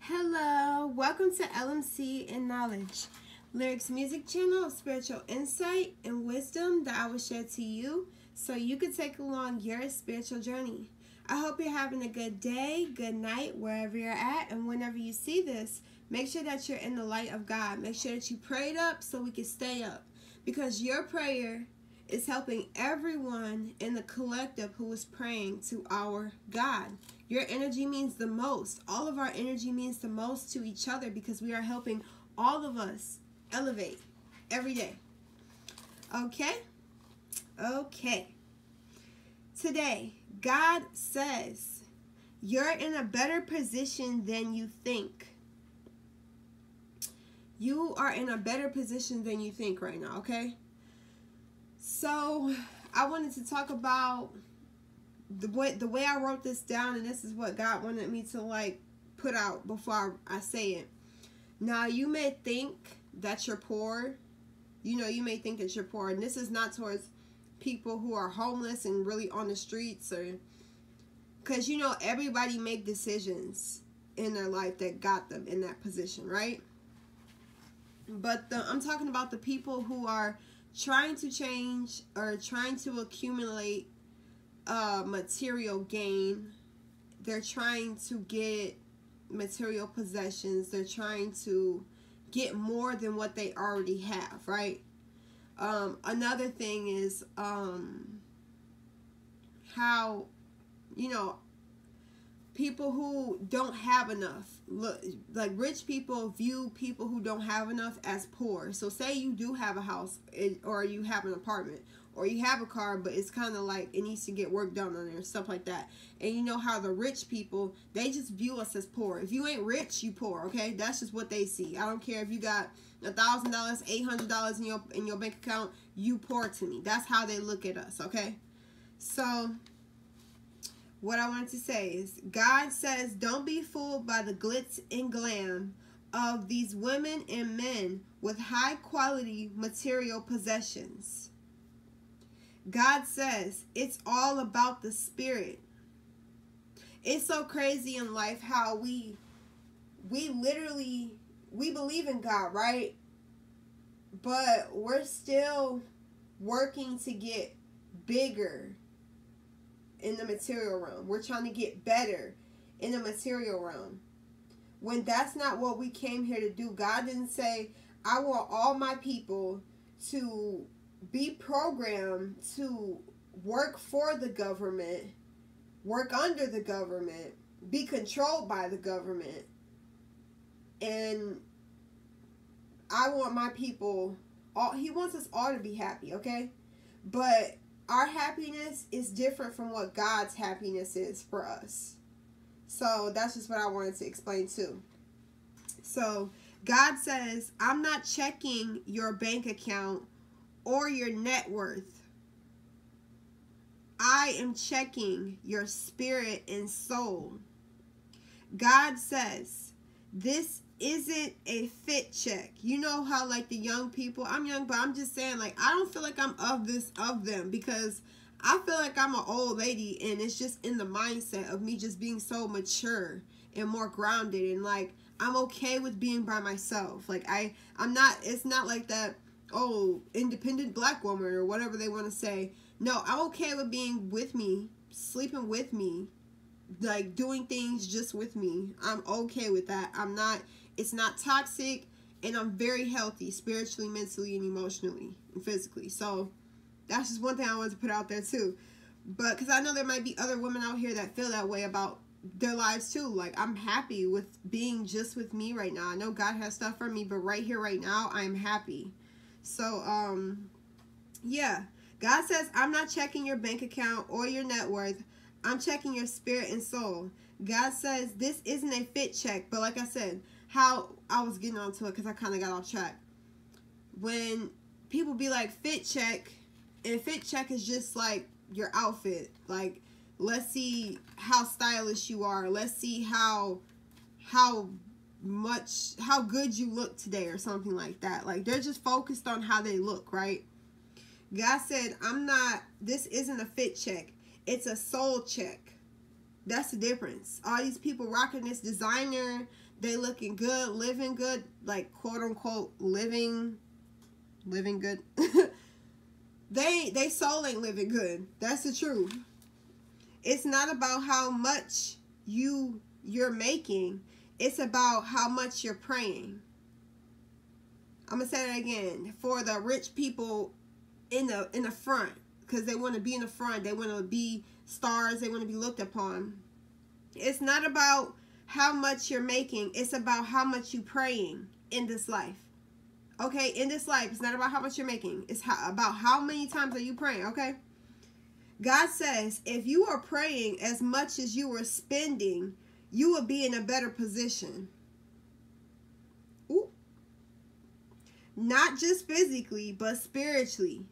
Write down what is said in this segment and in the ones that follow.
Hello, welcome to LMC and Knowledge, Lyrics Music Channel of spiritual insight and wisdom that I will share to you so you can take along your spiritual journey. I hope you're having a good day, good night, wherever you're at, and whenever you see this, make sure that you're in the light of God. Make sure that you prayed up so we can stay up, because your prayer is helping everyone in the collective who is praying to our God. Your energy means the most. All of our energy means the most to each other because we are helping all of us elevate every day. Okay? Okay. Today, God says you're in a better position than you think. You are in a better position than you think right now, okay? So, I wanted to talk about the way I wrote this down, and this is what God wanted me to put out before I say it. Now, you may think that you're poor. You may think that you're poor, and this is not towards people who are homeless and really on the streets, or because everybody make decisions in their life that got them in that position, right? But I'm talking about the people who are trying to change or trying to accumulate material gain. They're trying to get material possessions. They're trying to get more than what they already have, right? Another thing is how people who don't have enough, like rich people view people who don't have enough as poor. So say you do have a house, or you have an apartment, or you have a car, but it's kind of like it needs to get work done on it, or stuff like that. And you know how the rich people, they just view us as poor. If you ain't rich, you poor, okay? That's just what they see. I don't care if you got $1,000, $800 in your bank account, you poor to me. That's how they look at us, okay? So what I wanted to say is, God says, don't be fooled by the glitz and glam of these women and men with high quality material possessions. God says it's all about the spirit. It's so crazy in life how we believe in God, right? But we're still working to get bigger in the material realm. We're trying to get better in the material realm, when that's not what we came here to do. God didn't say, I want all my people to be programmed to work for the government, work under the government, be controlled by the government. And I want my people, he wants us all to be happy, okay? But our happiness is different from what God's happiness is for us. So that's just what I wanted to explain too. So God says, I'm not checking your bank account or your net worth. I am checking your spirit and soul. God says, this isn't a fit check. You know how the young people, I'm young, but I'm just saying, I don't feel like I'm of them, because I feel like I'm an old lady, and it's just in the mindset of me just being so mature and more grounded, and I'm okay with being by myself. I'm not, it's not like that, oh, independent black woman or whatever they want to say. No, I'm okay with being with me, sleeping with me, doing things just with me. I'm okay with that. It's not toxic, and I'm very healthy spiritually, mentally, and emotionally, and physically. So that's just one thing I wanted to put out there too. But because I know there might be other women out here that feel that way about their lives too. I'm happy with being just with me right now. I know God has stuff for me, but right here, right now, I'm happy. So, yeah. God says, I'm not checking your bank account or your net worth. I'm checking your spirit and soul. God says, this isn't a fit check. But like I said, how I was getting onto it because I kind of got off track. When people be like, fit check, and fit check is just your outfit. Let's see how stylish you are. Let's see how good you look today, or something like that. They're just focused on how they look, right? God said, this isn't a fit check. It's a soul check. That's the difference. All these people rocking this designer They looking good, living good, like quote unquote living good. They soul ain't living good. That's the truth. It's not about how much you're making. It's about how much you're praying. I'm gonna say that again. For the rich people in the front, because they want to be in the front, they want to be stars, they want to be looked upon. It's not about how much you're making. It's about how much you're praying in this life. Okay, in this life, it's not about how much you're making. It's about how many times are you praying, okay? God says, if you are praying as much as you are spending, you will be in a better position. Ooh. Not just physically, but spiritually.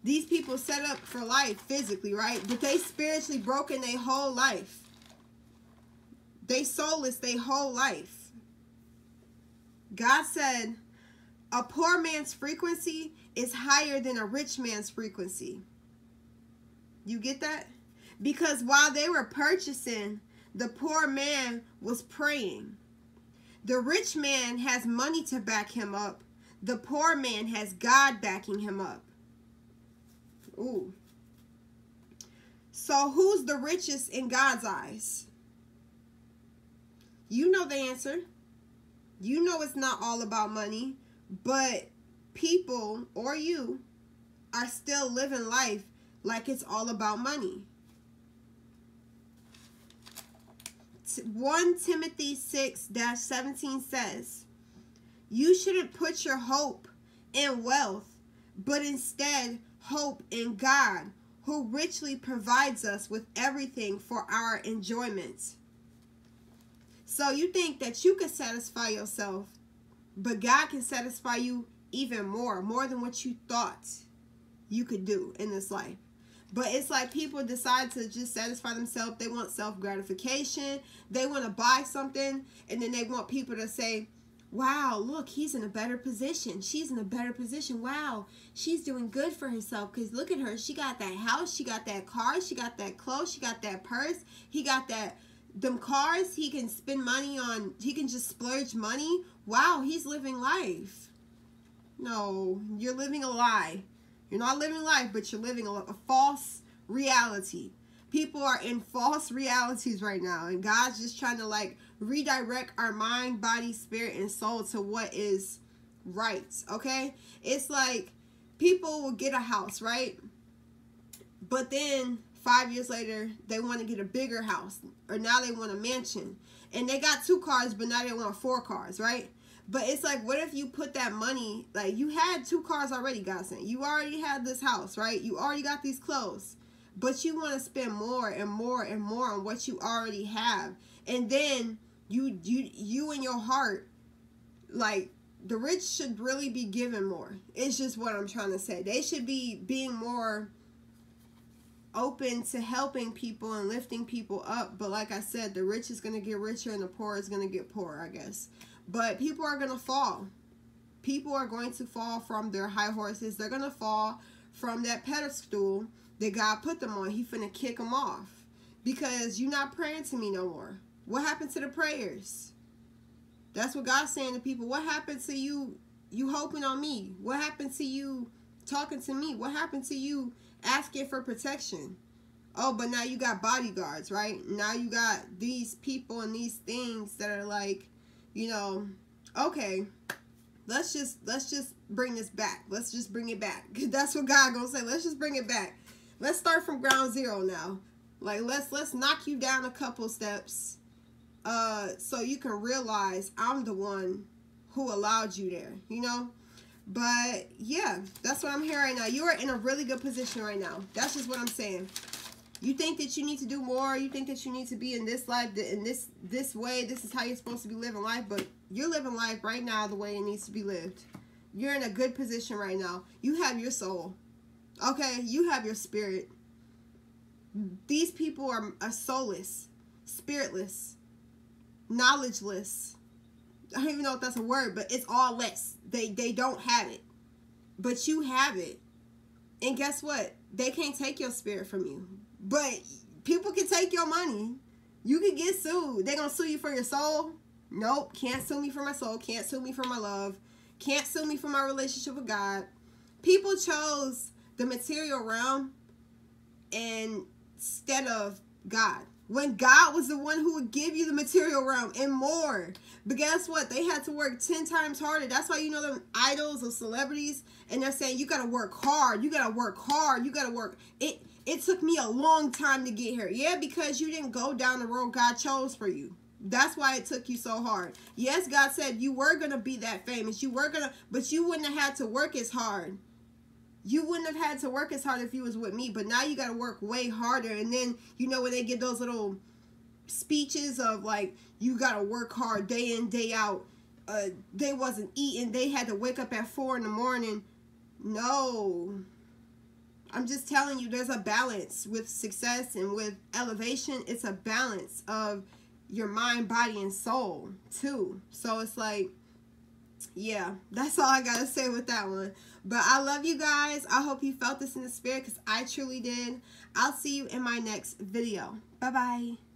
These people set up for life physically, right? But they spiritually broken their whole life. They soulless their whole life. God said, a poor man's frequency is higher than a rich man's frequency. You get that? Because while they were purchasing, the poor man was praying. The rich man has money to back him up. The poor man has God backing him up. Ooh. So who's the richest in God's eyes? You know the answer. You know it's not all about money. But people, or you, are still living life like it's all about money. 1 Timothy 6-17 says, you shouldn't put your hope in wealth, but instead hope in God, who richly provides us with everything for our enjoyment. So you think that you can satisfy yourself, but God can satisfy you even more than what you thought you could do in this life. But it's like people decide to just satisfy themselves. They want self-gratification. They want to buy something, and then they want people to say, wow, look, he's in a better position. She's in a better position. Wow, she's doing good for herself, because look at her. She got that house. She got that car. She got that clothes. She got that purse. He got them cars. He can spend money on. He can just splurge money. Wow, he's living life. No, you're living a lie. You're not living life, but you're living a false reality. People are in false realities right now, and God's just trying to like redirect our mind, body, spirit, and soul to what is right, okay? It's like people will get a house, right? But then 5 years later, they want to get a bigger house, or now they want a mansion. And they got 2 cars, but now they want 4 cars, right? But it's like, what if you put that money, like you had 2 cars already, God saying. You already had this house, right? You already got these clothes. But you want to spend more and more and more on what you already have. And then you in your heart, like, the rich should really be giving more. It's just what I'm trying to say. They should be being more open to helping people and lifting people up. But like I said, the rich is going to get richer and the poor is going to get poorer, I guess. But people are going to fall. People are going to fall from their high horses. They're going to fall from that pedestal that God put them on. He finna kick them off. Because you're not praying to me no more. What happened to the prayers? That's what God's saying to people. What happened to you hoping on me? What happened to you talking to me? What happened to you asking for protection? Oh, but now you got bodyguards, right? Now you got these people and these things that are like, you know, okay, let's just bring this back. Let's just bring it back. That's what God gonna say. Let's just bring it back. Let's start from ground zero now. Like, let's knock you down a couple steps, so you can realize I'm the one who allowed you there, you know? But yeah, that's what I'm hearing right now. You are in a really good position right now. That's just what I'm saying. You think that you need to do more. You think that you need to be in this life, in this way. This is how you're supposed to be living life. But you're living life right now the way it needs to be lived. You're in a good position right now. You have your soul. Okay? You have your spirit. These people are soulless, spiritless, knowledgeless. I don't even know if that's a word, but it's all less. They don't have it. But you have it. And guess what? They can't take your spirit from you. But people can take your money. You can get sued. They're going to sue you for your soul. Nope, can't sue me for my soul, can't sue me for my love, can't sue me for my relationship with God. People chose the material realm instead of God, when God was the one who would give you the material realm and more. But guess what? They had to work 10 times harder. That's why, you know, them idols of celebrities, and they're saying, you got to work hard. You got to work hard. You got to work. It took me a long time to get here. Yeah, because you didn't go down the road God chose for you. That's why it took you so hard. Yes, God said you were going to be that famous. You were going to, but you wouldn't have had to work as hard. You wouldn't have had to work as hard if you was with me. But now you got to work way harder. And then, you know, when they get those little speeches of like, you got to work hard day in, day out. They wasn't eating. They had to wake up at 4 in the morning. No. I'm just telling you, there's a balance with success and with elevation. It's a balance of your mind, body, and soul too. So it's like, yeah, that's all I gotta say with that one. But I love you guys. I hope you felt this in the spirit, because I truly did. I'll see you in my next video. Bye bye.